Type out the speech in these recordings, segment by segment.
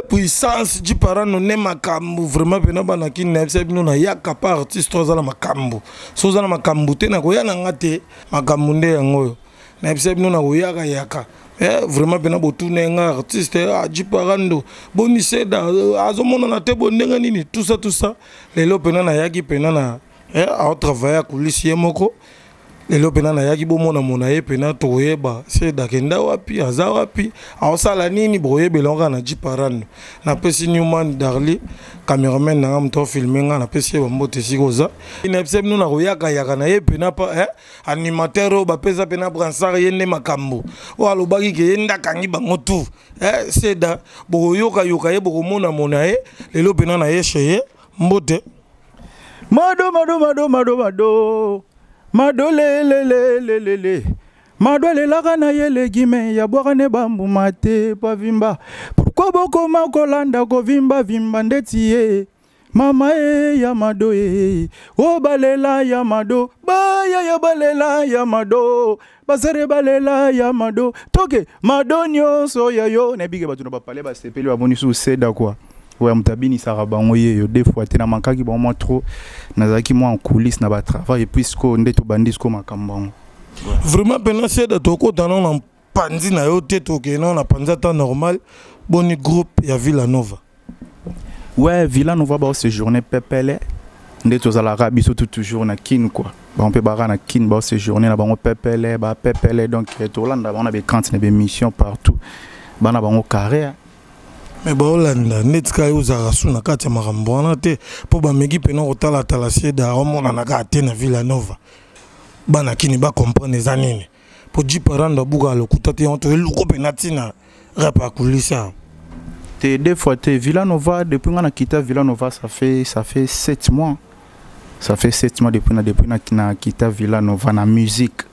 puissance du parent non est makambu vraiment pena bana ki nebse bino na yaka pa artiste ozala makambu so ozala makambu te na koya na ngate makambu nde yango nebse bino na koyaka yaka vraiment pena botuna nga artiste aji parando boni seda azomona na te bondenga nini tout ça lelo pena na yaki pena na a travailler kulisi moko lelo pena na yaki bomona mona ye pena toyeba seda kenda wapi aza wapi awsala nini boyebe longa na ji parando na pesi Newman Darli cameraman na mto filminga na pesi bambote sikoza inepse bino na koyaka yaka na ye pena pa animateur ba pesa pena bransar yende makambo o alobaki ke yenda kangi bango tu seda boyoka yoka ye bokomona mona ye lelo pena na ye cheye mbote mado Mado le Mado le la kana yele gime ya bwakane bambu mate pa vimba pourquoi boko makolanda ko vimba ndetiye mama ya mado o balela ya mado baya ya balela ya mado basere balela ya mado toke mado nyoso ya yo na bige batu na ba pale ba sepeli ba boni su seda quoi. Ouais, m'tabini ça rabango yo des fois tena mankaki bon moi trop nazaki moi en coulisses na ba travail et puis ko ndeto bandisco makambango vraiment pena c'est de toko dans na panzi na yo te toke non na panza temps normal boni groupe ya Villanova. Ouais, Villanova ba séjourner pepele ndeto za la rabiso toujours na kin quoi ba on peut bara na kin ba séjourner na bango pepele donc to landa on a des cantines des missions partout bana bango carré. Mais Holanda netka uzara suna kati makambo wana te po ba megi pena kotala tala seda omona na kati na Villanova bana kini ba comprendre za nini po ji paranda buga lokuta te onto eluko pena tina rapa kulisa te deux fois te Villanova depuis ngana kita Villanova ça fait 7 mois depuis na kita Villanova na musique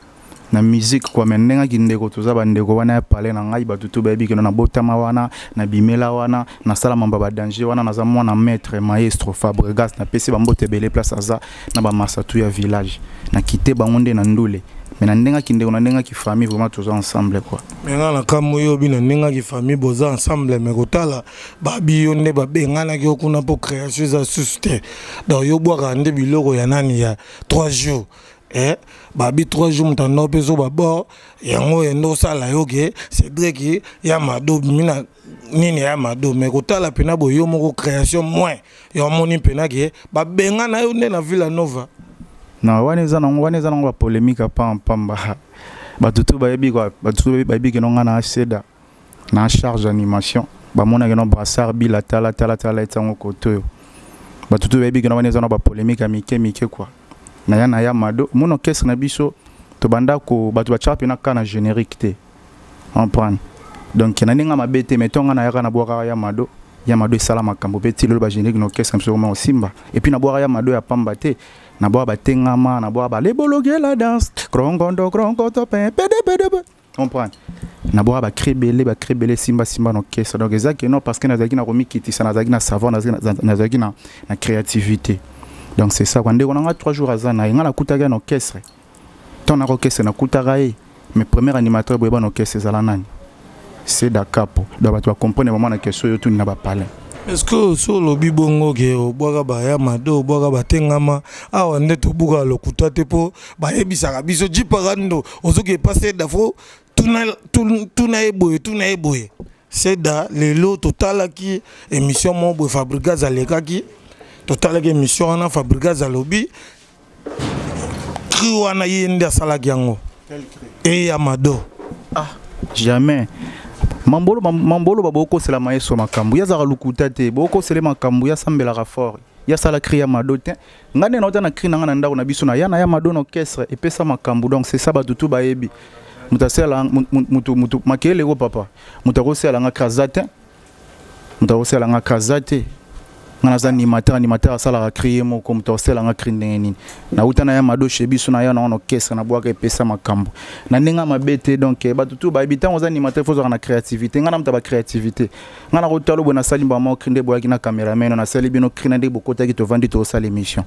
quoi mais ndenga kindeko toza bandeko wana parler na ngai batutu bayebi ke na botama wana na bimela wana na sala mamba ba danger wana naza mwana maître maestro Fabregas na pesi bambote bele place aza na ba masatu ya village na kité bangonde na ndule mais na ndenga kindeko na ndenga ki famille vraiment toza ensemble quoi mais na kamoyo bina ndenga ki famille boza ensemble mais kotala babi yo nde babengana ki okuna po création za susté donc yo bwaka nde biloko ya nani ya 3 jours babi 3 jours mtando peso babo yango endo sala yoke Cédric ya mado mina nini ya mado mais kotala pena boyo moko création moins ya moni pena ke babenga na yo nde na Villanova na waneza na ba polémique pamba batutu bayebi quoi batutu bayebi ke nonga na seda na charge animation ba mona ke no brassard bila tala etango koto batutu bayebi ke no waneza na ba polémique mike quoi na ya mado mon orchestre na biso to banda ko batu ba chape na kana générique te on prend donc na ninga mabete metonga na yaka na boka ya mado esala makambo beti lo ba générique na orchestre mso ma simba et puis na boka ya mado ya pamba te na boka batengama na boka ba lebologe la danse krongondo to pede on prend na boka ba kribele simba na orchestre donc ezaki non parce que na zaki na komikiti sana zaki na savoir na zaki na créativité. Donc c'est ça, quand on a 3 jours à Zana, on a un orchestre. Ton orchestre na kutagae, mais premier animateur boy ban orchestre zalanani. C'est d'akapo. Donc tu vas comprendre moment na question yo tout na ba parler. Est-ce que sur le bibongo ke obwaga ba ya mado obwaga batengama awa ndeto buga lokuta te po ba yebisaka biso ji parando ozoke passer dafo tuna eboye. C'est da lelo total ki émission mo bo Fabregas alekaki total que mission ana Fabregas alobi cri wana yende sala yango et Amado jamais mambolo baboko c'est la maestro makambu ya zara lukuta te boko c'est le makambu ya sambela fort ya sala cri Amado te ngane na otana cri ngana ndako na biso na ya Amado no orchestre et pesa makambu donc c'est ça batutu bayebi mutasela mutu makele go papa mutakosela nga krazate ngana za animateur sala créer mo comme to sela nga crindenge nini na utana ya mado shebiso na ya na orchestre na boaka epesa makambo na ninga mabete donc batutu ba habitant aux animateurs faut na créativité ngana mta ba créativité ngana ko talo bona salimba mo crinde boaki na cameraman na sali bino crinde de bokota ki to vandi to sala émission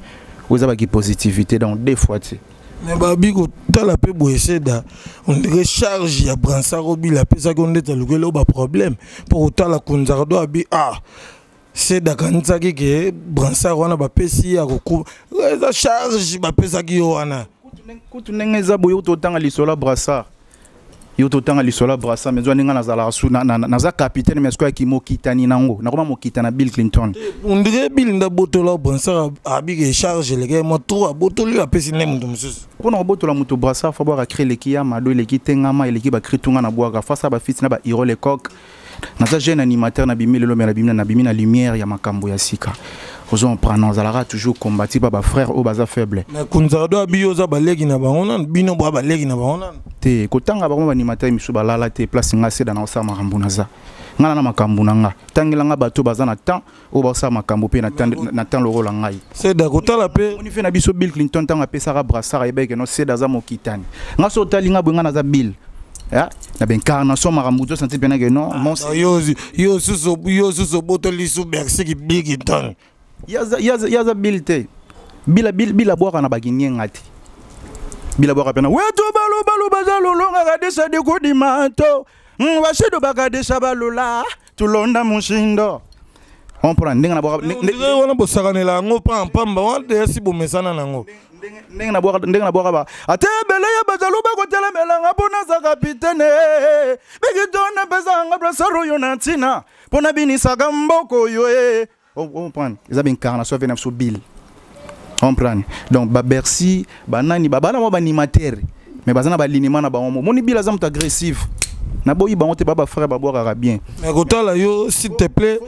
vous avez qui positivité donc des fois Mais babi ko tala pe boeseda on dirait charge ya Bransaro bila pesa ko ndeta lukelo ba problème pour tala kunzardo abi c'est dakanza ke Bransaro wana ba pesi ya ko eza charge ba pesa ki wana kutu nengeza boyo to tanga lisola Brassard yo to tanga lisola Brassard mais ninga nazala su na capitaine mais quoi ki mokitani nango na koma mokitana Bill Clinton on dirait Bill nda botola Bransard abi ke charge le gars mo trop botoli a pesi ne mutu mususu pona botola mutu Brassard fa boka créer l'équipe ya mado l'équipe tengama l'équipe ba kritunga na boka fa sa ba fils na ba hero le coq naza jeune animateur na bimile lo mais na bimina lumière ya makambo ya sika ozo prendre zalara toujours combattre ba frère au baza faible mais kunzardo abi za balegi na bango bino ba balegi na bango te kotanga ba animateur misu balala te place nga seda na osa makambo naza ngana na makambo nanga tangela nga bato baza na temps o ba osa makambo pe na temps loro la ngai seda kotala pe oni fe na biso Bill Clinton tanga pesa ka Brassard ebeke no seda za mokitani nga so tali nga bwenga na za Bill ya na ben carnation maramuto santi pena que non mon yo suso botoli su berse ki Bill Clinton yaza Bill te bila boka na baginye ngati bila boka pena weto balo bazalo longa kadesa de kodimato washido bakadesa balula tulonda mushindo on prend ndenge na boka wana bosakanela ngo pamba wande si bomesana nango ndenge na boka ba atebele ya bazalo bakotela melanga pona za capitaine bigitona pesa nga Brassard yo na tina pona binisa gamboko yo on prend ils avaient une carnation venant sur Bill on prend donc ba Bercy ba nani ba bana mo ba animateur mais bazana ba linima na ba moni Bill azam agressif na boyi ba monte ba frère ba boka bien mais kotala yo s'il te plaît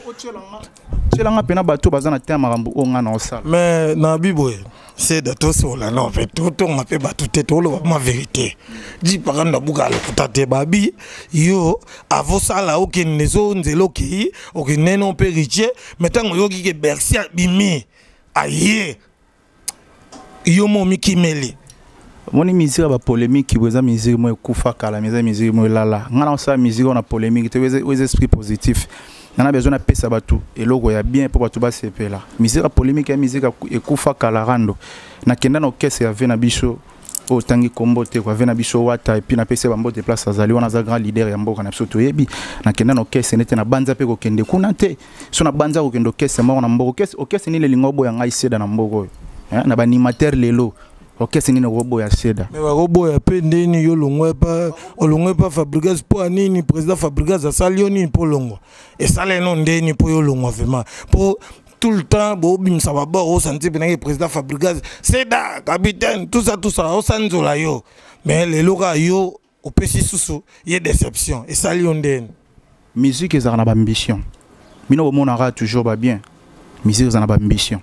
tchelanga pena bato bazana tema marambo onga na osala mais na biboye c'est de tout cela non fait tout on a fait tout est ma vérité dit par exemple buka le kutate babi yo avo sala aucun nezo nzelo ki aucun non périché mettant yo ki Bercy bimi aye yo mo mikimeli moni musique ba polémique qui weza musique mo kufa kala musique mo lala ngana sa musique on a polémique te weza esprit positif on a besoin de pesa batu et logo ya bien pour batu ba sepe là musique polémique ya musique ekufa kala rando na kenda no kese ya vena biso o tangi kombote kwa vena biso wata et puis na pesa bambote place azali wana za grand leader ya mboka na biso to yebi na kenda no kese nete na banza pe ko kende kuna te so na banza ko kendo kese mo na mboka kese ni le lingobo ya ngai seda na mboka na ba animateur lelo okese nini robo ya seda mais ba robo ya pe ndeni yo longwe pa Fabregas po anini président Fabregas asali oni po longo et sale non ndeni po yo longwa vraiment pour tout le temps bo bimsa ba bo santi pe président Fabregas seda capitaine tout ça o sanzola yo mais le loka yo au pesi susu y déception et sali ndeni musique ezana ba ambition bino bo monara toujours ba bien musique ezana ba ambition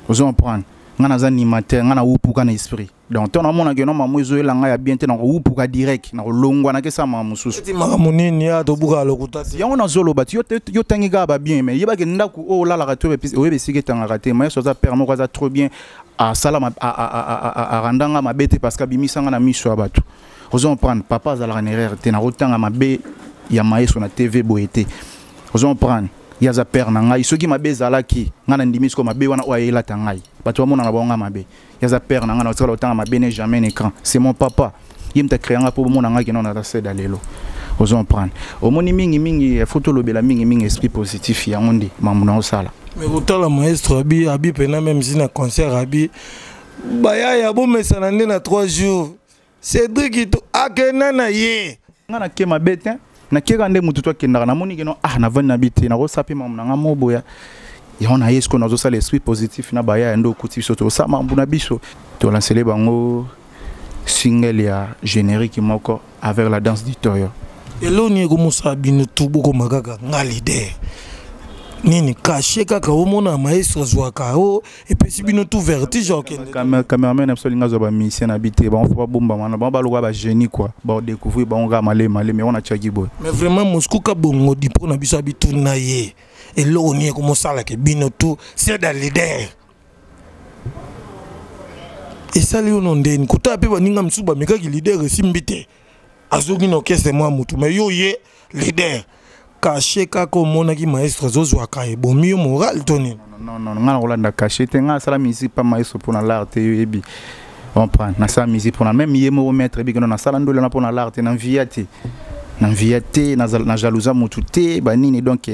vous en prendre ngana za animateur ngana upuka na esprit donc ton amona ke no mamozo elanga ya bien te na upuka direct na longwa na ke sa mamususu ti makamunini ya to buka lokutasi yango na zolo bat yo tangi ga ba bien mais yeba ke ndaku o la ka to be bisike tanga raté mais so za permo ka za trop bien a salama a randanga mabete parce que bimisanga na miso abatu ozo prendre papa za la erreur te na rotanga mabe ya maestro na TV boete ozo prendre yaza père na ngai soki mabe zalaki ngana ndimi ko mabe wana oyela tangai bato bamona na bonga mabe yaza père na ngana otala otanga mabe ne jamais écran c'est mon papa yimta créanga pour mona ngai non na seda lelo ozo prendre omoni mingi photo lobela mingi esprit positif ya ngondi mamuna osala mais otala maestro abi pena même si na concert abi baya ya bo mesana na 3 jours Cédric to akena na ye ngana ke mabe te na keka nde mutu to kendaka na moni keno na vani na biti na rosapi mamu na ngamo boya ya na yesko na zo sala esprit positif na baya ndo kuti biso to sa mambu na biso to lancele bango single ya générique moko avec la danse du toyo eloni ko musa bino tubu ko makaka ngalide nini caché kaka omona maestro zwaka o et puis bino tout vertige okende cameraman absolument zo ba mission habité ba on faut pas bomba mana ba lo ba génie quoi ba découvrir ba on ga malé mais on a tchaki boy mais vraiment Moscou ka bongo di pour na biso habitu na ye eloni ko mosala ke bino tout c'est dans leader et ça li ono ndeni kuta pe ba ninga msuba mekaki leader simbite azoki no kese moi mutu mais yo ye leader caché kako mona ki maestro zozwa kae bomio moral toni non ngana rolanda caché te nga sala musique pas maestro pour na l'art ebi on prend na sa musique pour même yemo mettre bi na sala ndole na pour na l'art na viate na jalousa mutute banini donc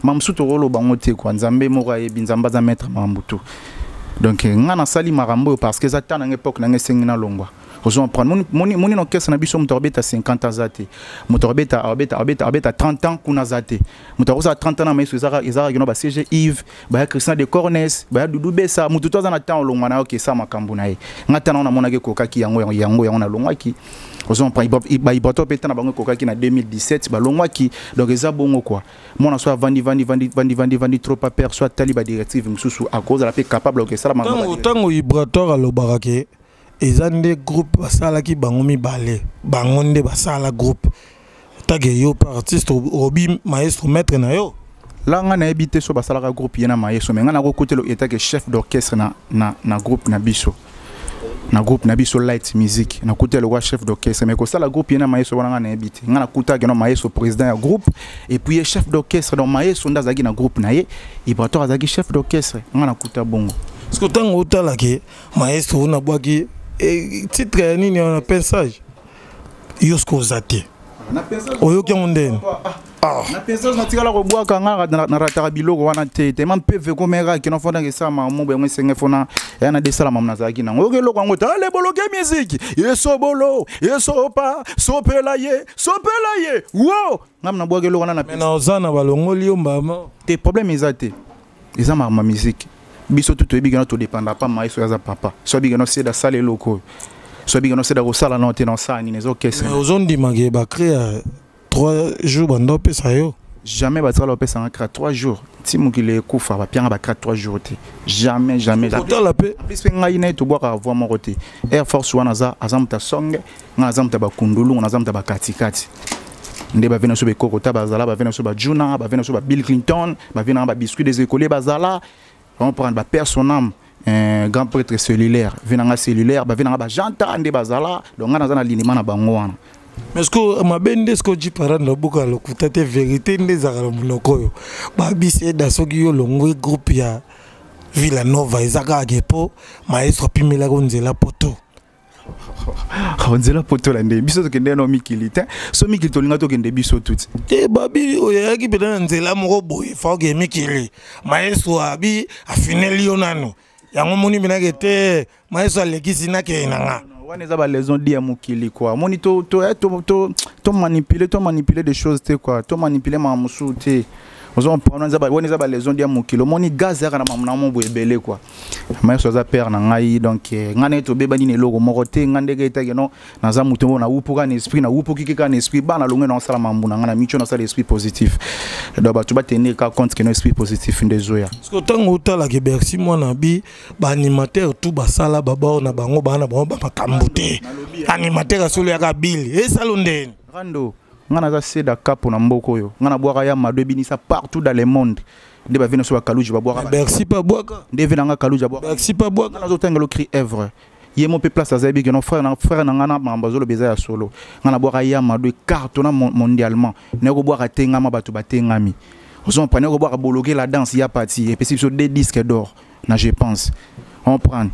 mamsuto rolo bango te kwa nzambe moko ayebi nzamba za mettre mambutu donc ngana sali marambo parce que ça tana époque na ngesengi na longwa on prend moni no kesa na biso mutobeta 50 ans zate mutobeta abeta 30 ans kuna zate mutoza 30 ans na meso ezara gino ba CG Yves ba Christian de Cornes ba Dudu Besa mututo za na temps longwa na ok sa makambu na ye ngata na mona ke kokaki yango na longwa ki on prend ba iboto peta na bango kokaki na 2017 ba longwa ki donc eza bongo quoi mona soit vandi trop pas peur soit taliba directive mususu à cause la pe capable que ça la tango ibrator alobarake ezande groupe basala ki bango mibale bango nde basala groupe tage yo par artiste obi maestro maître na yo là nga na ebité so basala ka groupe yena maestro mais nga na ko côté lo état que chef d'orchestre na groupe na biso light music na côté le chef d'orchestre mais ko sala groupe yena maestro wana na ebité nga na kuta ke no maestro président ya groupe et puis chef d'orchestre dans maestro ndazaki na groupe na ye ibrator azaki chef d'orchestre nga na kuta bongo parce que tango utala ke maestro na bwaki titre nini on a pensage yosko zate oyo ke mondene na pensage na tikala ko bwaka nga na rataka biloko wana te même peve ko mera ki no fonda ke sama mo be ngwe fona ya na desala mamna zaki na oyo ke loko ngo ta le boloke musique yeso bolo yeso pa sopela ye wo ngam na bwake loko na na ozana balongoli yo mbama te problème ezate eza ma musique biso tout toyebi gana to dépendre pas maïso ya papa so bi gana c'est da sale loko so bi gana c'est da ko sala non te non ça ni nezo kese mais ozondi mage ba créer 3 jours bando pesa yo jamais ba tsala pesa en 3 jours ti mukile kufa ba pianga ba 4 jours te jamais total la paix plus pe ngai ne to boka avoir mon côté Air Force One azamta song nga azamta ba kundulu nga azamta ba katikati nde ba vena so be kokota bazala ba vena so ba Juna ba vena so ba Bill Clinton ba vena ba biscuit des écoliers bazala on prend ba personnam un grand prêtre cellulaire venanga cellulaire ba venanga ba janta ande bazala donc nga na linima na bango wana mais est-ce que ma bende est-ce que ji paranda boka lokuta te vérité ndezakala munoko yo ba bise da soki yo longo groupe ya Villanova ezaka gepo maestro pimela ko nzela poto nzela poto la nde biso to kende no mikili te so mikili to linga to kende biso tuti te babi oyaki bena nzela moko boye fa ke mikili maestro abi afineli yo nano yango moni bina ke te maestro alekisi na ke nanga wana eza ba leçon dia mukili quoi moni to manipuler des choses te quoi to manipuler ma musu te ozo prendre eza ba leçon dia mukilo moni gaz ya na mamna mo bo ebele quoi maestro za père na ngai donc ngane to beba ni loko moko te ngande ke ta no na za mutu na upuka na esprit na upuki kika na esprit bana longe na sala mambu na ngana micho na sala esprit positif donc ba tu ba tenir compte que no esprit positif ndezoya parce que tango utala ke Bercy mwana bi ba animateur tout ba sala baba na bango bana ba makambu te animateur asolo ya ka bili esalo ndene rando ngana za seda kapo na mboko yo ngana bwaka ya mado binisa partout dans le monde nde ba vena so ba kaluji ba bwaka Bercy pa bwaka nde vena nga kaluji ba bwaka Bercy pa bwaka ngana zo tangelo cri Èvre yemo pe place azabi que non frère na ngana mambazolo beza ya solo ngana bwaka ya mado cartona mondialement ne ko bwaka tengama batu batengami on prend ko bwaka bologuer la danse ya parti et puis sur des disques d'or na je pense on prend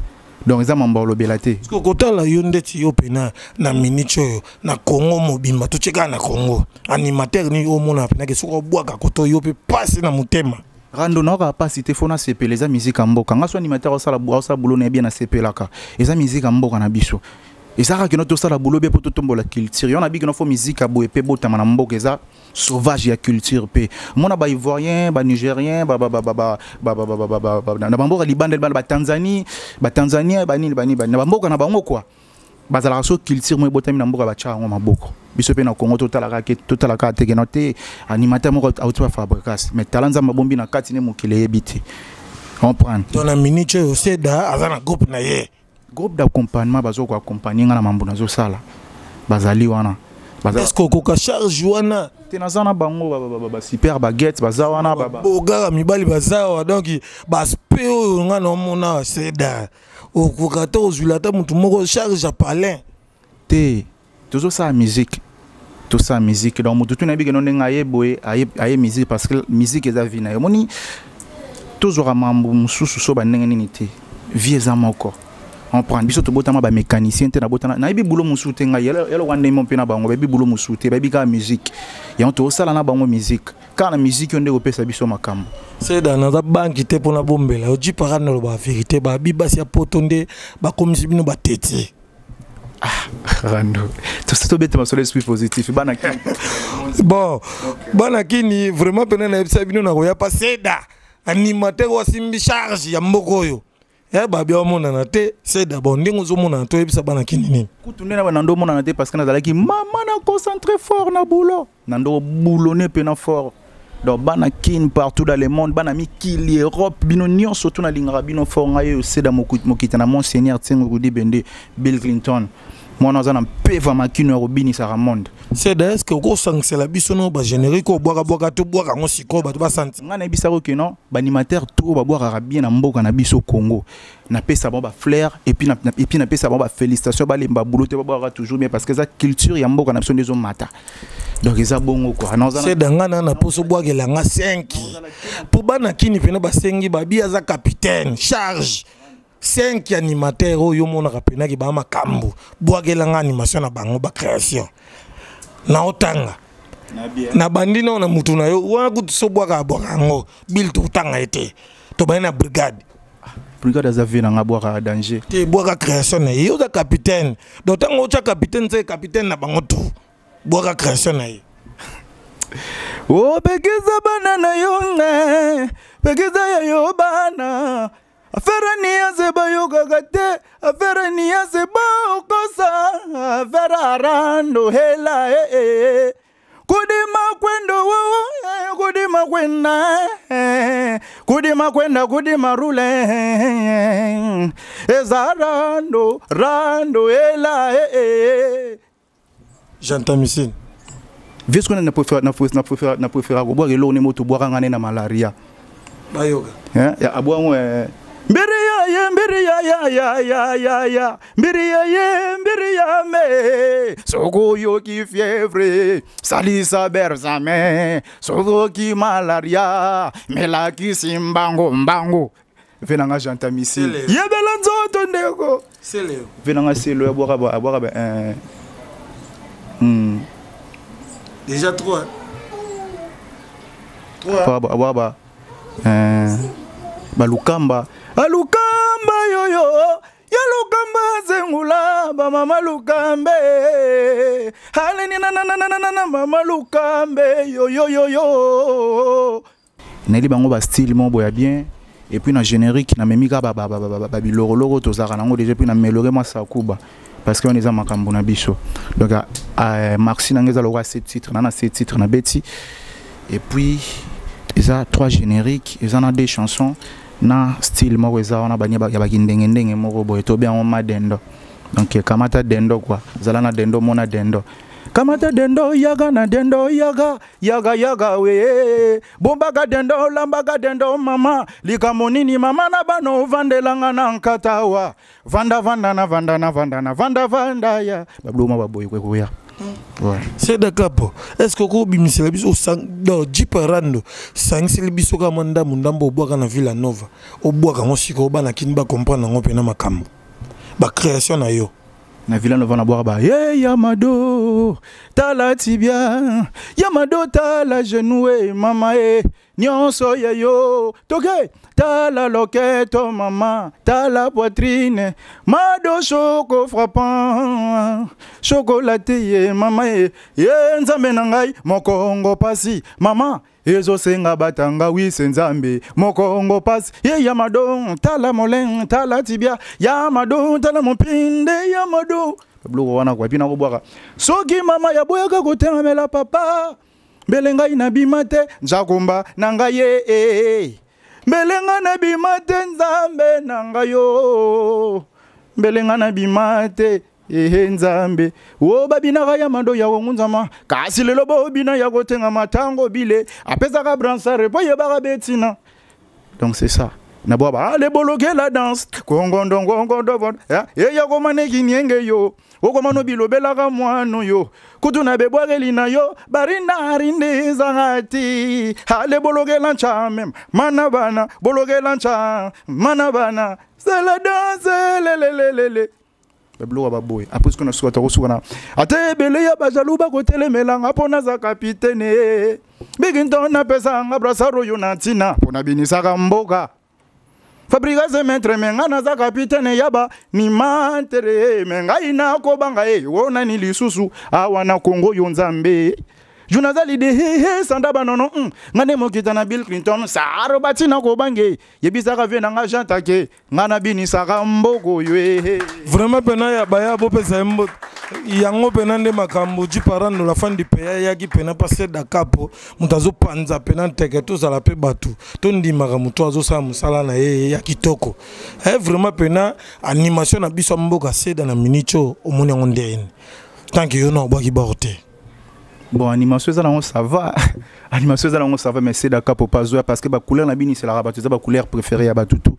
donc ça m'a belate parce que kota la yonde ti yo pena na minicho yo na Congo mobimba to cheka na Congo animateur ni o mona pena ke soko bwaka koto yo pe passe na mutema rando na ka pasité fona CP les musique mboka nga so animateur o sala boulot na bien na CP laka eza musique mboka na biso ezaka ke no to sala boulot be poto tombola culture yo na bi ke no fo musique abo pe botama na mboka eza sauvage ya culture pe mona ba ivoirien ba nigérien ba na bamboka libandel ba Tanzanie ba nini na bamboka na bango quoi bazala so culture mo botami na mboka ba cha ngo maboko biso pe na Congo totala ka te genote animateur mo auto fabrikas mais talanza mabombi na kati ne mokile yebiti on prend ton aminiche oseda azana groupe na ye groupe d'accompagnement bazo ko accompagner ngana mambo nazo sala bazali wana est-ce que koka charge wana tenazana bango ba super baguette bazawana baba boga mibali bazawa donc baspeo ngana omona seda okukata ozulata mutu moko charge à palin te tozo sa musique tout ça musique donc mutu tu na bi que non ngaye boye aye musique parce que musique eza vie na yo moni toujours mambo mususu so ba ndenge nini te vie eza moko on prend biso to botama ba mécanicien te na botana na ibi boulot musu te nga yelo wande mon pe na bango ba bi boulot musu te ba bi ka musique ya on to sala na bango musique quand la musique on de opesa biso makambo c'est dans la banque te pona bombela o jipara na ba vérité ba bi basi ya potonde ba komisi bino ba tete Rando tout ça to bête ma sur l'esprit positif bana ki bon bana kini vraiment pena na ebisa bino na ko ya paseda animateur wa simbi charge ya mbokoyo ya babi wa mona na te c'est d'abord ndingo zo mona to ebisa bana kini nini kutunde na banando mona na te parce que na zalaki mama na concentré fort na boulot nando boulonner pena fort donc bana kin partout dans le monde bana mi kili Europe bino nion surtout na lingara bino fort ngayo c'est dans mokita na monseigneur Tsengo Rudi Bende Bill Clinton moi on a un peu vraiment qui nous robini ça monde c'est est-ce que ko sangsela biso no ba générique ko boka to boka ngo siko ba to ba santi ngana bisaro que non ba animateur tout ba boka bien na mboka na biso Congo na pesa ba flair et puis na pesa ba félicitations ba lemba boulot te ba boka toujours bien parce que ça culture ya mboka na biso des mata donc ils a bongo quoi c'est dangana na poso boka la nga 5 pour bana kini pena ba sengi ba bia za capitaine charge 5 animateurs oyo mona kapena ki ba makambu boagelanga animation na bango ba création na otanga na bandino na mutu na yo wa kuso boaka bokango bil to tanga ete to ba na brigade azavina nga boaka danger te boaka création na yo da capitaine do tango cha capitaine c'est capitaine na bango tout boaka création na yo oh pekeza bana na yo ne pekeza ya yo bana affaire ni azeba yoga gate affaire ni azeba okosa affaire arando hela kudima kwendo kudima kwenda kudima rule ezarando rando hela j'entends ici viens qu'on na préfère boire l'eau ne moto boire ngane na malaria ba yoga ya abwa mbiri ya me soko yo ki fièvre salisa berzame soko ki malaria melaki simbango mbango venanga janta missile yebela nzoto ndeko sele venanga selo abora déjà 3 abora balukamba yoyo ya lukamba zengula ba mama lukambe haleni na mama lukambe yo neli bango ba style mon boya bien et puis na générique na memika ba biloroloro tozaka nango déjà puis na melore masakuba parce que on est en makambo na biso donc Maxi nangeza lo 7 titres na 7 titres na beti et puis ils ont 3 génériques ils en ont des chansons na style moko eza wana banya ya bakindenge moko boye to bien on madendo donc kamata dendo quoi zala na dendo mona dendo kamata dendo yaga na dendo yaga we bombaga dendo lambaga dendo mama likamonini mama na bano vandelanga na nkatawa vanda ya babloma baboye kwe ya ouais c'est d'accord est-ce que ko bimisela biso sang do jiparando sang sel biso ka ndambo boaka na Villa Nova o boaka ngo siko bana kini ba comprendre ngo pena makambo ba création na yo na Villa Nova na boaka ba Yamado tala tibia Yamado tala genou mama nyonso ya yo toke tala loketo mama tala poitrine mado choco frappant chocolaté mama nzambe na ngai mokongo pasi mama ezo senga batanga wise nzambe mokongo pasi Yamado tala moleng tala tibia Yamado tala mopinde Yamado bloko wana kwa pina ko boaka soki mama ya boyaka kotengamela papa belenga ina bimate nzakumba nanga ye belenga na bimate nzambe nanga yo belenga na bimate nzambe wo babina ga ya mando ya ngunzama kasi lelo bo bina ya gotenga matango bile apesa ka bransare po ye ba betina donc c'est ça na boba ale boloke la danse kongondo kongondo ya ya komane kinyenge yo okomano bilobela ka mwano yo kutuna bebwageli na yo barinda rinde zangati ale boloke lancha mem manabana boloke lancha manabana c'est la danse lelelelele beblo ba boy après ce qu'on a souhaité recevoir ate bele ya bajaluba kotele melanga pona za capitaine biginto na pesa ngabrasa royo natina pona binisaka mboka Fabrica se metre mengana za capitaine yaba ni mantere menga ina ko banga wona ni lisusu awana Kongo yonzambe Junazali de he sanda banono ngane mokita na Bill Clinton saro batina ko bange yebisa ka vena nga janta ke ngana bini saka mboko ywe vraiment pena ya baya bo pesa mbo yango pena nde makambo ji parando la fin du pays ya ki pena passer da capo mutazo panza pena teke to sala pe batu to ndimaka muto azo sa musala na ye ya kitoko vraiment pena animation na biso mboka seda na minicho omoni ngo ndeni tant que yo na obaki borte. Bon, animation ça va. Animation ça va, mais c'est d'accord pour pas jouer parce que la couleur na bini c'est la couleur préférée à Batutu.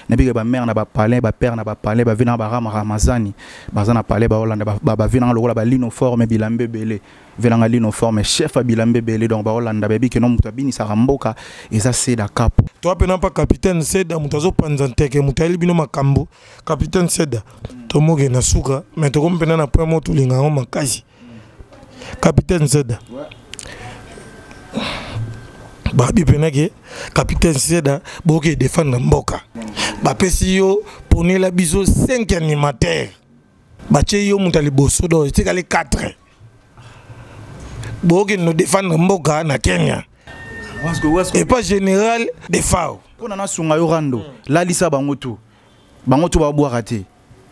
Nabi ba mère na ba parler, ba père na ba parler, ba vina ba ramazani. Bazana parler ba Hollande ba vina lo ba lino forme bilambe belé. Vina lino forme chef a bilambe belé donc ba Hollande ba bi que non mutabini sa ramboka et ça c'est d'accord. Toi pena pas capitaine Seda mutazo panzante ke mutali bino makambo. Capitaine Seda. Tomoge na suka, mais to kompena na point moto linga ngo makasi. Capitaine Seda. Babi penake Capitaine Seda boke défendre mboka. Ba pesi yo poni la biso 5 animateurs. Bache yo mutali boso do tikali 4. Boke no défendre mboka na Kenya. Et pas général de FAO. Pona na sunga yo rando. La lisa bango tu ba boire te.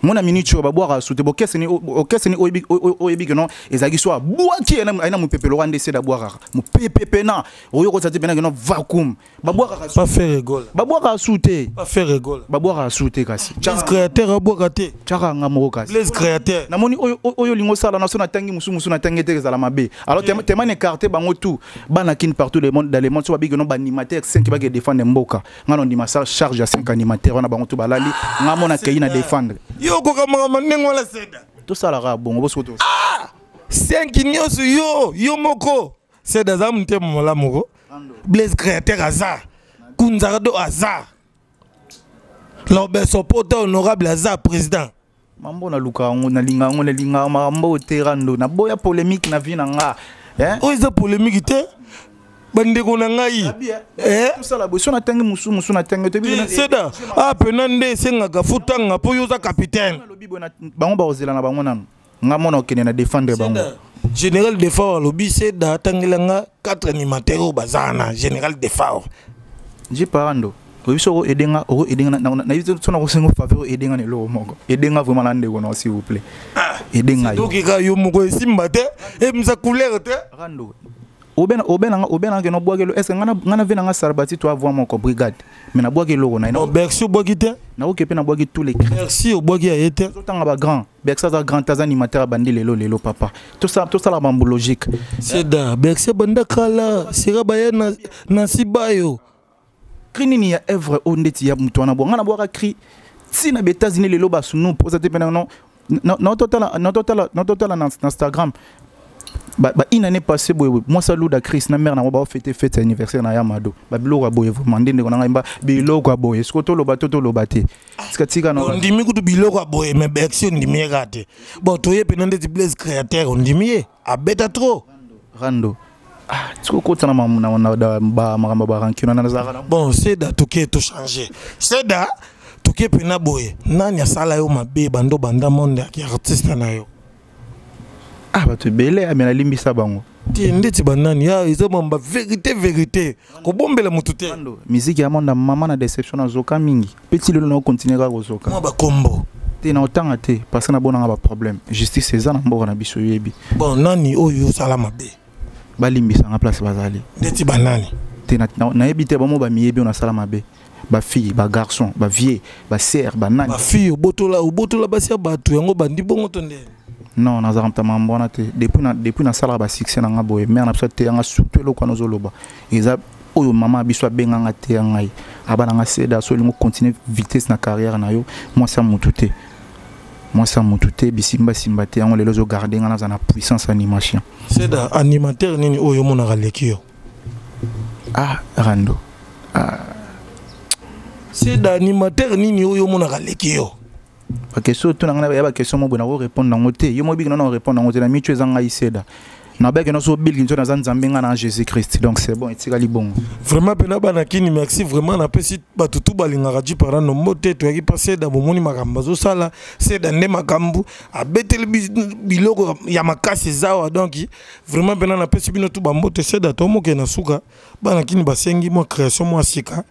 Mon ami Nicho ba boire soute bo kese ni oyebi que non ezaki so boaki ena mu pepe Rwanda Seda boire mu pepe na oyo ko tsati pena que non vacuum ba boire pas faire rigole ba boire soute pas faire rigole ba boire soute kasi les créateurs boire te chaka ngamo kasi les créateurs na moni oyo lingo sala na so na tangi musu na tangi te za la mabe alors tellement écarté bango tout bana kin partout le monde dans le monde so ba big non ba animateur 5 ba ke défendre mboka ngano ndima sa charge à 5 animateurs wana bango tout balali ngamo na kei na défendre Yoko kama nengo la Seda. Tout ça la bongo bosko to. Ah! 5 nyoso yo moko. Seda za mtemo mala moko. Blaise créateur azar. Kunzardo azar. L'obé sopoto honorable azar président. Mambo na luka ngo na linga mambo terando na boya polémique na vie na nga. Hein? O eza polémique te. Bandeko na ngai tout ça la boso na tangi musu na tangi to bi Seda penande senga futanga po yoza capitaine bango ba ozela na bango nanu nga mona okene na défendre bango général de fort lobi Seda tangilanga 4 animateurs bazana général de fort ji parando obiso edenga na yizo tsona ko sengo faveur edenga ne lo moko edenga vraiment la ndeko na s'il vous plaît edenga yo donc ka yo moko simba te e mza couleur te rando obena ke no boagelo est-ce ngana vena nga sarbati to avoir mon brigade mais na boagelo na no Bercy boagite na okepe na boagi tous les Bercy boagi a été tanga ba grand Bercy za grand taz animateur bandi lelo papa tout ça la bambo logique Seda Bercy banda kala sira baya na sibayo krinini ya œuvre ondeti ya mtu na ngana boaka cri si na États-Unis lelo basunu posa te pena non total na Instagram une année passée moi ça louda Chris na mère na ba fête anniversaire na Yamado ba biloko boye vraiment ndende kona ngamba biloko boye est-ce to lo baté skatika no ndimi kutu biloko boye mais action ndimi rate bon toye penande ti Blaise créateur ndimi abeta trop rando tiko kota na ba makamba rankino na zara bon Seda toke to changer Seda toke pena boye nani asala yo mabe bando banda monde ya artiste na yo bato belé amena limbisa bango ti ndeti banani ya izo mamba vérité ko bombela mutu te musique ya monde mama na déception na zoka mingi petit lelo na continuer ko zoka mo ba kombo te na otanga te parce que na bona ba problème justice eza na mboka na biso yebi bon nani oyo sala mabe ba limbisa na place bazali ndeti banani te na yebi te ba mo ba miyebi na sala mabe ba fille ba garçon ba vieux ba sœur ba nani ba fille obotola basi batu yango bandi bongo tonde. Non, nous avons depuis na sala ba succès na ngabo mais na peut te nga surtout le kwa nozoloba eza oyo maman biso benganga te ngai abana nga seda so lingo continuer vitesse na carrière na yo moi ça mutute bisimba simba te ngo lelo zo garder nga na puissance animation seda animateur nini oyo mona galeki yo rando seda animateur nini oyo mona galeki yo ba question to na ba question mo bona répondre nango te yo mo bigi non répondre nango te na mitu ezanga iseda na ba ke no so bilgi nzo na nzambe nga na Jésus Christ donc c'est bon etikali bon vraiment pena bana kini merci vraiment na pesi batutu balingaka ji parano no mote to yaki passer da bomoni makamba zo sala c'est da ne makambu a betel biloko ya makasi zawa donc vraiment pena na pesi bino tu bambote c'est da to moke na suka bana kini basengi mo création mo sika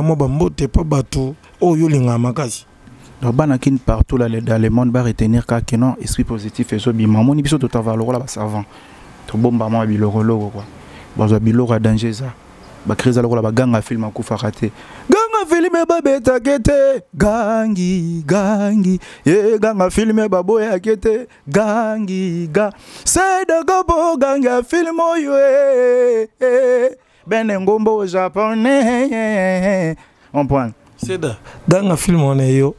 mo bambote pa batu oyo linga makasi. Donc banakin partout là dans le monde va retenir que non esprit positif et so bima moni biso to tavaloko la ba savant to bomba ma biloko loko quoi bazo biloko danger ça ba kriza loko la ba ganga film akufa raté ganga film ba beta kete gangi ganga film ba boya kete gangi c'est de gobo ganga film yo ben ngombo japonais on point c'est da ganga film on yo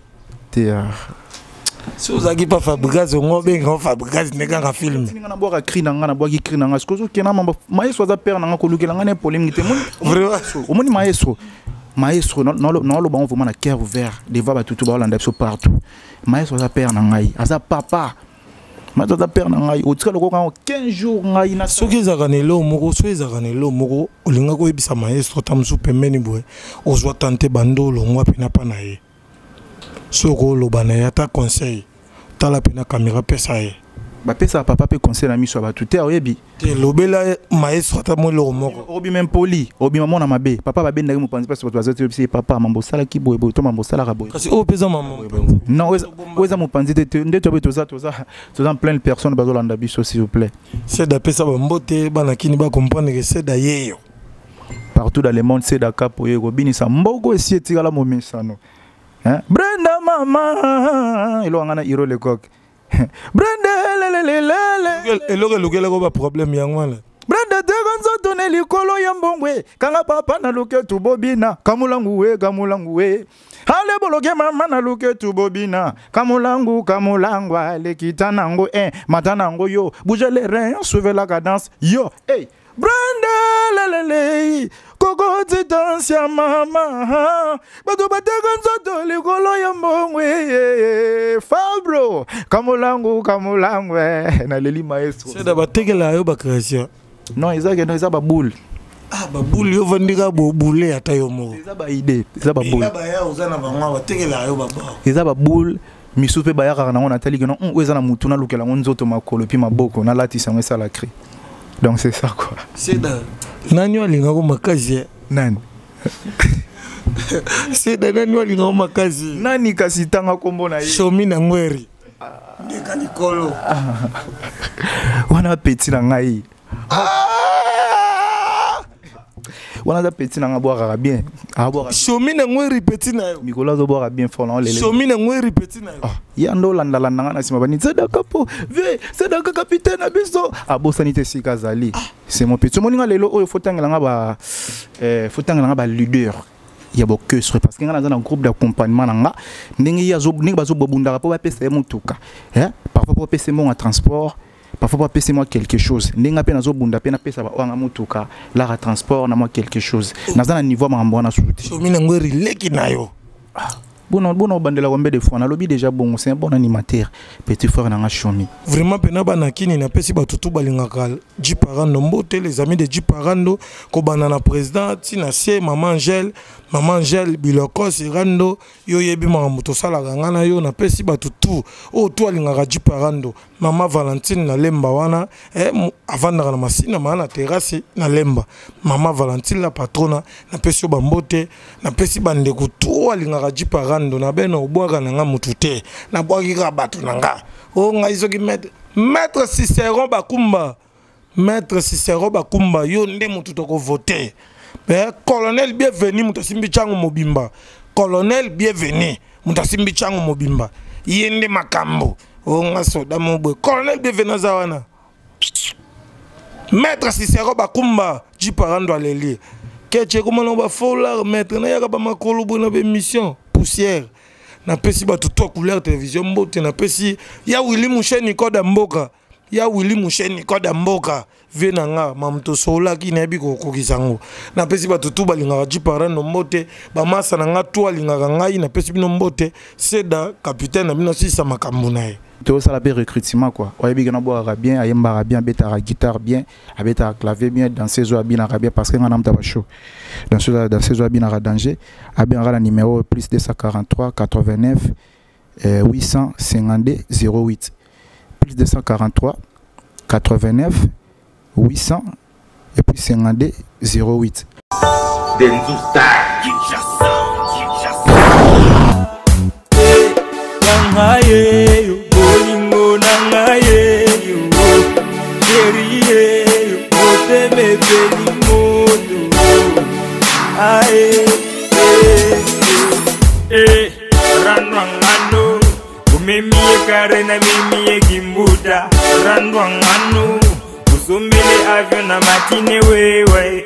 si vous avez pas fabriqué on bien grand fabriqué n'est film ni ngana boka cri na ngana boki cri na ngana skozo kena mamba maestro za père na ngako lukela ngane polémique te moni maestro non lo ba on vraiment na cœur ouvert devant ba tutu ba Hollande partout maestro za père na ngai aza papa maestro za père na ngai o tsika lokoko 15 jours ngai na soki za kanelo moko olinga ko ebisa maestro tamsu pembeni boye ozwa tante bandolo ngwa pina pa na ye soko lobana ya ta conseil tala pena caméra pesa ye ba pesa papa pe conseil na miso ba tuté oyebi te lobela maestro ta mo lo moko obi même poli obi maman na mabe papa ba benda mo panzi parce que bazo te papa mambo sala ki boye to mambo sala ka boye kasi o pesa maman non weza mo panzi te ndeto beto za en plein de personnes bazo landa biso s'il vous plaît c'est da pesa ba mbote bana kini ba comprendre que c'est da yeyo partout dans le monde c'est da capo yego bini sa mboko esi etika la momesano. Brenda mama ilo ngana iro le coq Brenda lelelele eloko ko ba problème yangwana Brenda te gonzo tone likolo ya mbongwe kanga papa na luke tu bobina kamulangu we ale bologe mama na luke tu bobina kamulangu ale kitanango matanango yo bouge les reins suivez la cadence yo hey Brenda lelele Koko titansia mama Bado batega nzoto likolo ya mbongwe Fabro Kamulangu Na leli maestro C'est da bategela yo ba création Non eza ba boule ba boule yo vandika bo boule ata yo moko eza ba idée eza ba boule ba ya ozana bangwa bategela yo ba eza ba boule misupe ba ya kana ngona tali que non eza na mutu na lukela nzoto makolo pi maboko na latisa ngesa la cri. Donc c'est ça quoi. C'est da nani walinga ko makazi nani c'est da nani walinga ko makazi nani kasi tanga kombo na ye shomi na ngweri ndeka likolo wana petit na ngai wana za petit na nga boira bien shomi na ngweri petit na yo mikolo zo boira bien fort lele shomi na ngweri petit na yo ya ndo landa nga na sima bani zeda kapo ve zeda ka capitaine abiso abosani te sika zali c'est mon petit moninga lelo oyo fotangela nga ba leader ya bokesre parce que nga na groupe d'accompagnement nga ndenge ya zo ndenge bazo bobunda po ba pesa mutuka parfois po pesa mon transport parfois pas payer moi quelque chose ndinga pe nazo bunda pe na pesa ba wanga mutuka la transport na moi quelque chose nazana niveau mambo na souti so mina ngweri leki nayo Bon bandela wambe de fois na lobby déjà bon c'est un bon animateur petit frère na Chomi vraiment pena bana kini na pesi batutu balingaka Dji Parando mbote les amis de Dji Parando ko banana président tina sie maman Angèle biloko sirando yo yebi mamuto sala ngana yo na pesi batutu o to alingaka Dji Parando mama Valentine na lemba wana avandaka na masina mana terrasse na lemba mama Valentine la patrona na pesi bambote na pesi bande ko to alingaka Dji Parando na beno obwaka na nga mutute na bwaki ka bato na nga o nga isoki maître Cicéron Bakumba yo nde mutu to ko voter colonel bienvenu mutu simbi changu mobimba colonel bienvenu mutu simbi changu mobimba yende makambo o nga soda mobwe colonel bienvenu zawana Maître Cicero Bakumba, Jiparando Aleli. Ketche comment on va folar maître na yaka ba makolo bona be mission poussière. Na pesi ba tout couleur télévision mbote na pesi ya Willy Moucheni koda mboka. Ya Willy Moucheni koda mboka. Venanga mamto sola ki na biko kokizango. Na pesi ba tout balinga Jiparando mbote ba masa na nga to alinga ngai na pesi bino mbote seda capitaine na bino sisa makambu nae. Tout ça la recrutement quoi. Ouais bien boire bien, ayembara bien, beta guitare bien, beta clavier bien, danser zo bien arabien parce que on a un show. Dans ce zo bien danger, a bien la numéro plus 243 89 852 08 plus 243 89 800 et puis 52 08. Denzu Star. Ranwangano umemie karena mimie gimbuda ranwangano usumbele avyo na matine wewe